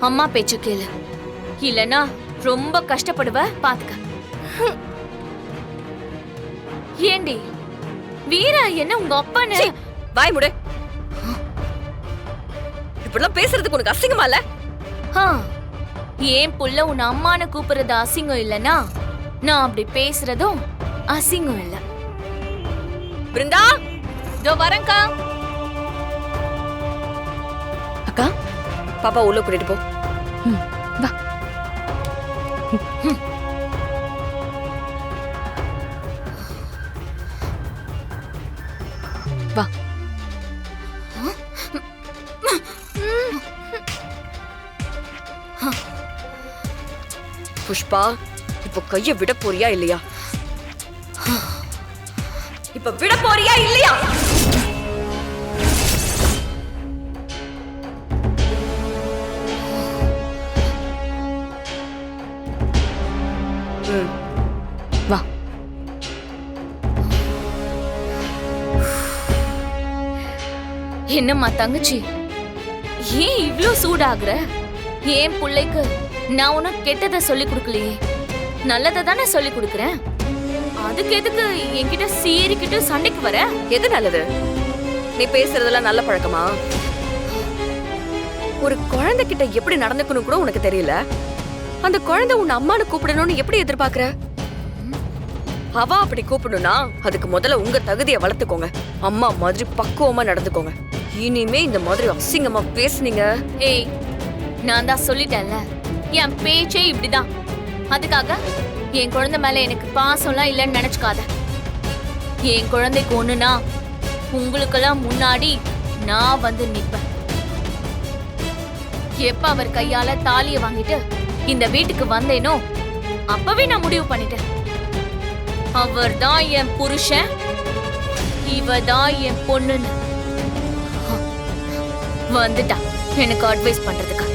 அம்மா பேச்ச கேளு, இல்லனா ரொம்ப கஷ்டப்படுவ பாத்துக்க. ஏண்டி வீரா என்ன உங்க அப்பன்னு? வாய் முடு. இப்படிலாம் பேசுறதுக்கு உனக்கு அசிங்கமா இல்ல? ஏன் புள்ள உன் அம்மானு கூப்பிடுறது அசிங்கம் இல்லனா நான் அப்படி பேசுறதும் அசிங்கம் இல்ல. பிருந்தா, இதோ வரேன்க்கா. அக்கா, பாப்பா உள்ள கூட்டிட்டு போ. வா. வா. புஷ்பா, இப்போ கைய விட போறியா இல்லையா? இப்ப விட போறியா இல்லையா? வா. என்னம்மா தங்கச்சி, ஏன் இவ்ளோ சூடாகுற? ஏன் புள்ளைக்கு நான் உனக்கு கெட்டதை சொல்லி கொடுக்கலையே, நல்லதை தானே சொல்லி கொடுக்கறேன். அதுக்கு எதுக்கு என்கிட்ட சீறிக்கிட்டு சண்டைக்கு வர? எது நல்லது? நீ பேசுறதெல்லாம் நல்ல பழக்கமா? ஒரு குழந்தை கிட்ட எப்படி நடந்துக்கணும் கூட உனக்கு தெரியல. அந்த குழந்தை உன் அம்மானு கூப்பிடணும்னு எப்படி எதிர்பார்க்கற? அவ அப்படி கூப்பிடணும்னா அதுக்கு முதல்ல உங்க தகுதியை வளர்த்துக்கோங்க. அம்மா மாதிரி பக்குவமா நடந்துக்கோங்க. இனிமே இந்த மாதிரி அசிங்கமா பேசுனீங்க. ஏய், நான் தான் சொல்லிட்டேன்ல, என் பேச்சே இப்படிதான். அதுக்காக என் குழந்தை மேல எனக்கு பாசம்லாம் இல்லைன்னு நினைச்சுக்காத. என் குழந்தைக்கு ஒண்ணுனா உங்களுக்கெல்லாம் முன்னாடி நான் வந்து நிப்பேன். எப்ப அவர் கையால தாலிய வாங்கிட்டு இந்த வீட்டுக்கு வந்தேனோ அப்பவே நான் முடிவு பண்ணிட்டேன். அவர் தான் என் புருஷன், இவ தான் என் பொண்ணுன்னு வந்துட்டா எனக்கு அட்வைஸ் பண்றதுக்கு.